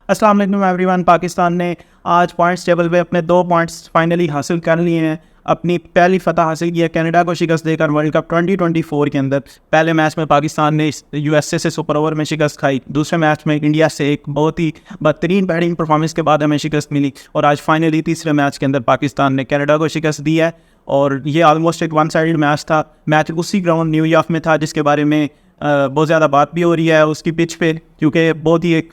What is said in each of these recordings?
अस्सलाम वालेकुम एवरीवन। पाकिस्तान ने आज पॉइंट्स टेबल पे अपने 2 पॉइंट्स फाइनली हासिल कर लिए हैं। अपनी पहली फतह हासिल की है कनाडा को शिकस्त देकर वर्ल्ड कप 2024 के अंदर। पहले मैच में पाकिस्तान ने यूएसए से सुपर ओवर में शिकस्त खाई। दूसरे मैच में इंडिया से एक बहुत ही बदतरीन बैटिंग परफॉर्मेंस के बाद हमें शिकस्त मिली और आज फाइनली तीसरे मैच के अंदर पाकिस्तान ने कनाडा को शिकस्त दी है। और ये ऑलमोस्ट एक वन साइडेड मैच था। मैच उसी ग्राउंड न्यूयॉर्क में था जिसके बारे में बहुत ज़्यादा बात भी हो रही है उसकी पिच पे, क्योंकि बहुत ही एक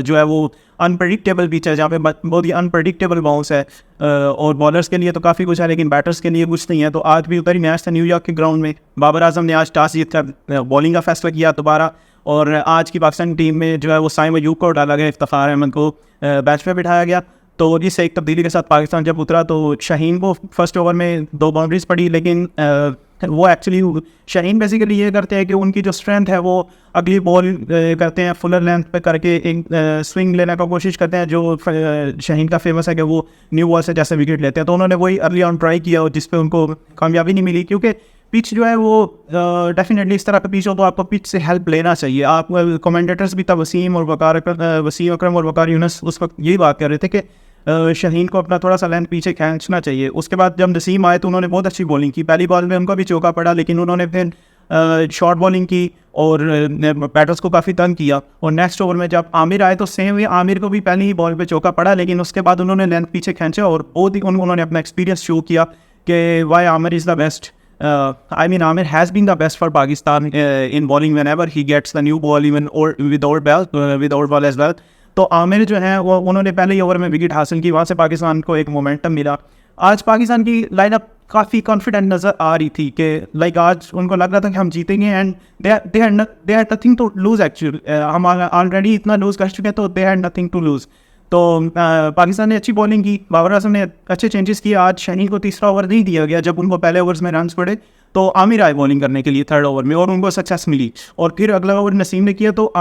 जो है वो अनप्रडिक्टेबल पिच है जहाँ पे बहुत ही अनप्रडिक्टेबल बाउंस है। और बॉलर्स के लिए तो काफ़ी कुछ है लेकिन बैटर्स के लिए कुछ नहीं है। तो आज भी उधर ही मैच था न्यूयॉर्क के ग्राउंड में। बाबर आजम ने आज टॉस जीत कर बॉलिंग का फैसला किया दोबारा और आज की पाकिस्तान टीम में जो है वो साइम अयूब को डाला गया, इफ्तिखार अहमद को बैच पे बिठाया गया। तो इससे एक तब्दीली के साथ पाकिस्तान जब उतरा तो शाहीन को फर्स्ट ओवर में 2 बाउंड्रीज पड़ी, लेकिन वो एक्चुअली शाहीन बेसिकली ये करते हैं कि उनकी जो स्ट्रेंथ है वो अगली बॉल करते हैं फुलर लेंथ पे करके एक स्विंग लेने का कोशिश करते हैं, जो शाहीन का फेमस है कि वो न्यू बॉल से जैसे विकेट लेते हैं। तो उन्होंने वही अर्ली ऑन ट्राई किया और जिस पे उनको कामयाबी नहीं मिली, क्योंकि पिच जो है वो डेफिनेटली इस तरह का पिच हो तो आपको पिच से हेल्प लेना चाहिए। आप कमेंटेटर्स भी था वसीम अकरम और वकार यूनुस उस वक्त यही बात कर रहे थे कि शाहीन को अपना थोड़ा सा लेंथ पीछे खींचना चाहिए। उसके बाद जब नसीम आए तो उन्होंने बहुत अच्छी बॉलिंग की। पहली बॉल में उनको भी चौका पड़ा लेकिन उन्होंने फिर शॉर्ट बॉलिंग की और बैटर्स को काफ़ी तंग किया। और नेक्स्ट ओवर में जब आमिर आए तो सेम वे आमिर को भी पहली ही बॉल पे चौका पड़ा, लेकिन उसके बाद उन्होंने लेंथ पीछे खींचा और बहुत ही उन्होंने अपना एक्सपीरियंस शो किया कि why Amir is the best. Amir has been the best for Pakistan in bowling whenever he gets the new ball, even or without ball as well. तो आमिर जो है वो उन्होंने पहले ही ओवर में विकेट हासिल की, वहाँ से पाकिस्तान को एक मोमेंटम मिला। आज पाकिस्तान की लाइनअप काफ़ी कॉन्फिडेंट नज़र आ रही थी कि लाइक आज उनको लग रहा था कि हम जीतेंगे and they had nothing to lose actually. हम ऑलरेडी इतना लूज़ कर चुके हैं तो they had nothing to lose. तो पाकिस्तान ने अच्छी बॉलिंग की, बाबर आजम ने अच्छे चेंजेस किए। आज शाहीन को तीसरा ओवर नहीं दिया गया जब उनको पहले ओवर्स में रन्स पड़े, तो आमिर आए बॉलिंग करने के लिए थर्ड ओवर में और उनको सक्सेस मिली। और फिर अगला ओवर नसीम ने किया तो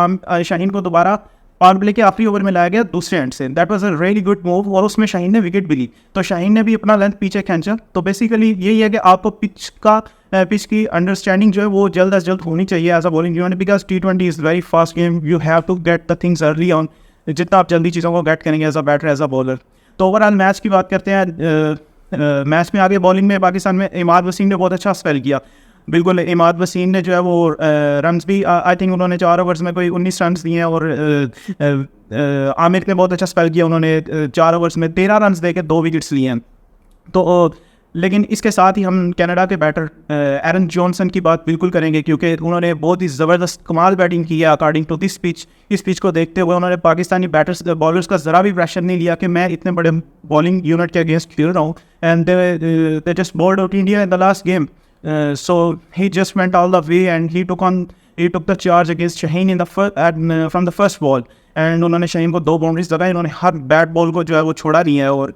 शाहीन को दोबारा पावर प्ले के आखिरी ओवर में लाया गया दूसरे एंड से। That was a really good move और उसमें शाहीन ने विकेट भी ली। तो शाहीन ने भी अपना लेंथ पीछे खींचा। तो बेसिकली यही है कि आपको पिच की अंडरस्टैंडिंग जो है वो जल्द अज जल्द होनी चाहिए as a bowling unit, because T20 is very fast game. You have to get the things early on. जितना आप जल्दी चीज़ों को गेट करेंगे as a batter as a bowler. तो ओवरऑल मैच की बात करते हैं। मैच में आगे बॉलिंग में पाकिस्तान में इमाद वसीम ने बहुत अच्छा स्पेल किया। बिल्कुल इमाद वसीम ने जो है वो रन्स भी आई थिंक उन्होंने 4 ओवर्स में कोई 19 रन्स दिए हैं। और आमिर ने बहुत अच्छा स्पेल किया, उन्होंने 4 ओवर्स में 13 रन्स दे के 2 विकेट्स लिए हैं। तो लेकिन इसके साथ ही हम कनाडा के बैटर एरन जॉनसन की बात बिल्कुल करेंगे, क्योंकि उन्होंने बहुत ही ज़बरदस्त कमाल बैटिंग की है अकॉर्डिंग टू दिस पिच। इस पिच को देखते हुए उन्होंने पाकिस्तानी बॉलर्स का ज़रा भी प्रेशर नहीं लिया कि मैं इतने बड़े बॉलिंग यूनिट के अगेंस्ट खेल रहा हूँ। And they just bowled out India in the last game. So he just went all the way and he took the charge against Shaheen in from the first ball. And उन्होंने शाहीन को 2 boundaries लगाई। उन्होंने हर bat ball को जो है वो छोड़ा नहीं है। और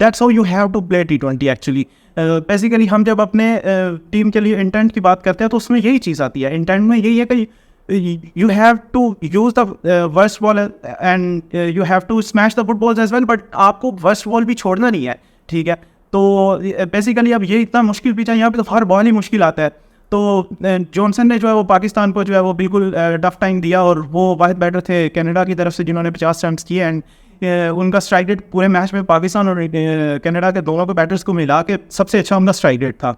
that's how you have to play T20 actually. Basically हम जब अपने टीम के लिए इंटेंट की बात करते हैं तो उसमें यही चीज़ आती है। इंटेंट में यही है कि you have to use the worst ball and you have to smash the good balls as well, but आपको worst ball भी छोड़ना नहीं है, ठीक है। तो बेसिकली अब ये इतना मुश्किल पिच है, यहाँ पे तो हर बॉल ही मुश्किल आता है। तो जॉनसन ने जो है वो पाकिस्तान को जो है वो बिल्कुल टफ टाइम दिया और वो वाहिद बैटर थे कनाडा की तरफ से जिन्होंने 50 रन्स किए। एंड उनका स्ट्राइक रेट पूरे मैच में पाकिस्तान और कनाडा के दोनों के बैटर्स को मिला के सबसे अच्छा उनका स्ट्राइक रेट था।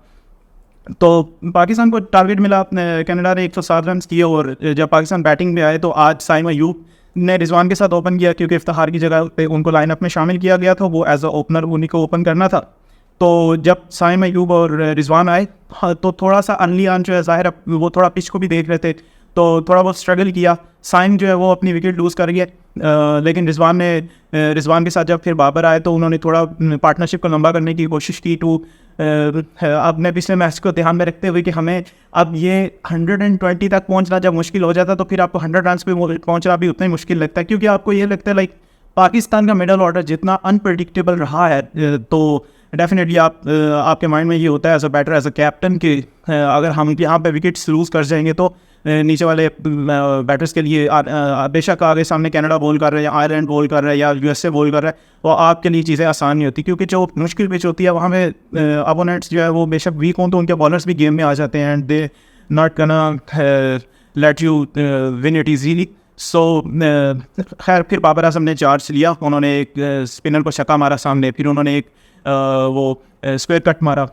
तो पाकिस्तान को टारगेट मिला, कनाडा ने 107 रन्स किए। और जब पाकिस्तान बैटिंग में आए तो आज साइम अयूब ने रिजवान के साथ ओपन किया, क्योंकि इफ्तिखार की जगह पे उनको लाइनअप में शामिल किया गया था। वो एज अ ओपनर उन्हीं को ओपन करना था। तो जब साइम अयूब और रिजवान आए तो थोड़ा सा अर्ली ऑन जो है ज़ाहिर वो थोड़ा पिच को भी देख रहे थे तो थोड़ा बहुत स्ट्रगल किया। साइम जो है वो अपनी विकेट लूज़ कर गए, लेकिन रिजवान के साथ जब फिर बाबर आए तो उन्होंने थोड़ा पार्टनरशिप को लंबा करने की कोशिश की। अपने पिछले मैच को ध्यान में रखते हुए कि हमें अब ये 120 तक पहुंचना जब मुश्किल हो जाता तो फिर आपको 100 रन्स पे पहुंचना भी उतना ही मुश्किल लगता है, क्योंकि आपको ये लगता है लाइक पाकिस्तान का मिडल ऑर्डर जितना अनप्रडिक्टेबल रहा है तो डेफिनेटली आपके माइंड में ये होता है as a batter as a captain कि अगर हम यहाँ पे विकेट्स लूज़ कर जाएंगे तो नीचे वाले बैटर्स के लिए बेशक आगे सामने कनाडा बॉल कर रहे हैं या आयरलैंड बॉल कर रहा है या यूएसए बॉल कर रहा है, तो आपके लिए चीज़ें आसान नहीं होती, क्योंकि जो मुश्किल पिच होती है वहाँ में अपोनेंट्स जो है वो बेशक वीक हों तो उनके बॉलर्स भी गेम में आ जाते हैं and they not gonna let you win it easily. So खैर फिर बाबर आजम ने चार्ज लिया, उन्होंने एक स्पिनर को छक्का मारा सामने, फिर उन्होंने एक वो स्क्वायर कट मारा,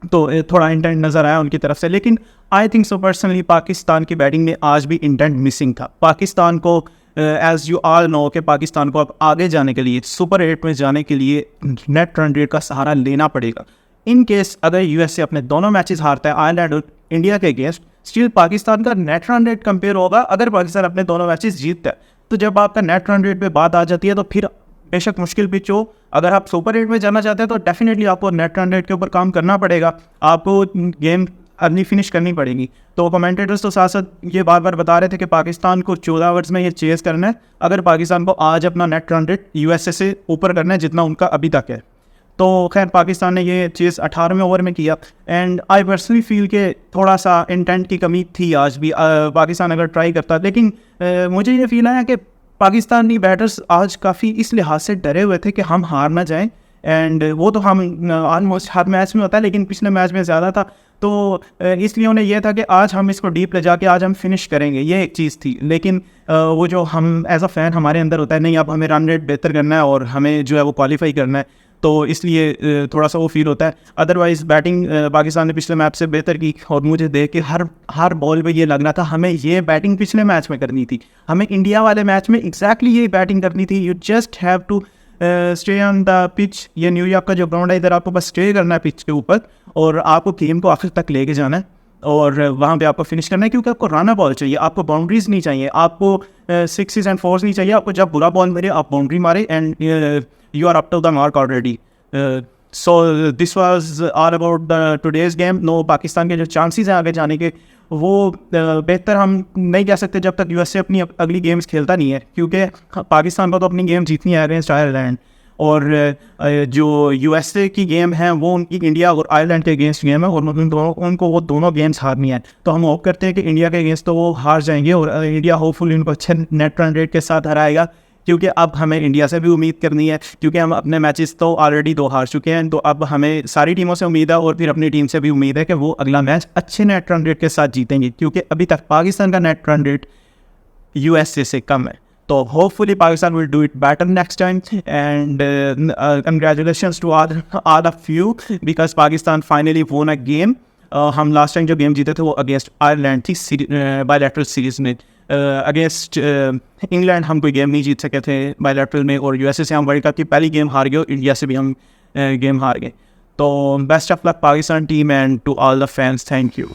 तो थोड़ा इंटेंट नज़र आया उनकी तरफ से। लेकिन I think so personally Pakistan की बैटिंग में आज भी इंटेंट मिसिंग था। पाकिस्तान को एज़ यू ऑल नो कि पाकिस्तान को अब आगे जाने के लिए, सुपर 8 में जाने के लिए नेट रन रेट का सहारा लेना पड़ेगा। इन केस अगर यूएसए अपने दोनों मैचेस हारता है आयरलैंड और इंडिया के अगेंस्ट, स्टिल पाकिस्तान का नेट रन रेट कंपेयर होगा अगर पाकिस्तान अपने दोनों मैचेस जीतता है। तो जब आपका नेट रन रेट पे बात आ जाती है तो फिर बेशक मुश्किल पिच हो, अगर आप सुपर 8 में जाना चाहते हैं तो डेफिनेटली आपको नेट रन रेट के ऊपर काम करना पड़ेगा, आपको गेम अर्ली फिनिश करनी पड़ेगी। तो कमेंटेटर्स तो साथ साथ ये बार बार बता रहे थे कि पाकिस्तान को 14 ओवर्स में ये चेस करना है, अगर पाकिस्तान को आज अपना नेट रन रेट यूएसए से ऊपर करना है जितना उनका अभी तक है। तो खैर पाकिस्तान ने ये चेस 18वें ओवर में किया एंड आई पर्सनली फील के थोड़ा सा इंटेंट की कमी थी आज भी। पाकिस्तान अगर ट्राई करता, लेकिन मुझे ये फील आया कि पाकिस्तानी बैटर्स आज काफ़ी इस लिहाज से डरे हुए थे कि हम हार ना जाएं, एंड वो तो हम ऑलमोस्ट हर मैच में होता है लेकिन पिछले मैच में ज़्यादा था। तो इसलिए उन्हें यह था कि आज हम इसको डीप ले जाके आज हम फिनिश करेंगे, ये एक चीज़ थी। लेकिन वो जो हम एज अ फ़ैन हमारे अंदर होता है, नहीं अब हमें रन रेट बेहतर करना है और हमें जो है वो क्वालिफाई करना है, तो इसलिए थोड़ा सा वो फील होता है। अदरवाइज़ बैटिंग पाकिस्तान ने पिछले मैच से बेहतर की और मुझे देख के हर बॉल पे ये लग रहा था हमें ये बैटिंग पिछले मैच में करनी थी, हमें इंडिया वाले मैच में एग्जैक्टली ये बैटिंग करनी थी। You just have to stay on the pitch, ये न्यूयॉर्क का जो ग्राउंड है इधर आपको बस स्टे करना है पिच के ऊपर और आपको गेम को आखिर तक लेके जाना है और वहाँ पे आपको फिनिश करना है, क्योंकि आपको रन बॉल चाहिए, आपको बाउंड्रीज नहीं चाहिए, आपको 6s एंड 4s नहीं चाहिए। आपको जब बुरा बॉल मिले आप बाउंड्री मारे and you are up to the mark already. So this was all about the today's game. No, Pakistan के जो चांसेस हैं आगे जाने के वो बेहतर हम नहीं कह सकते जब तक यूएसए अपनी अगली गेम्स खेलता नहीं है, क्योंकि पाकिस्तान को तो अपनी गेम जीतनी है अगेंस्ट आयरलैंड, और जो यूएसए की गेम है वो उनकी इंडिया और आयरलैंड के अगेंस्ट गेम है और उनको वो दोनों गेम्स हारनी है। तो हम होप करते हैं कि इंडिया के अगेंस्ट तो वो हार जाएंगे और इंडिया होपफुली उनको अच्छे नेट रन रेट के साथ हराएगा, क्योंकि अब हमें इंडिया से भी उम्मीद करनी है, क्योंकि हम अपने मैचेस तो ऑलरेडी 2 हार चुके हैं। तो अब हमें सारी टीमों से उम्मीद है और फिर अपनी टीम से भी उम्मीद है कि वो अगला मैच अच्छे नेट रन रेट के साथ जीतेंगे, क्योंकि अभी तक पाकिस्तान का नेट रन रेट यूएसए से कम है। तो hopefully Pakistan will do it better next time and congratulations to all of you because Pakistan finally won a game. हम लास्ट टाइम जो गेम जीते थे वो अगेंस्ट आयरलैंड थी बायलैटरल सीरीज़ में। अगेंस्ट इंग्लैंड हम कोई गेम नहीं जीत सके थे बायलैटरल में, और यूएसए से हम वर्ल्ड कप की पहली गेम हार गए और इंडिया से भी हम गेम हार गए। तो best of luck Pakistan team and to all the fans, thank you.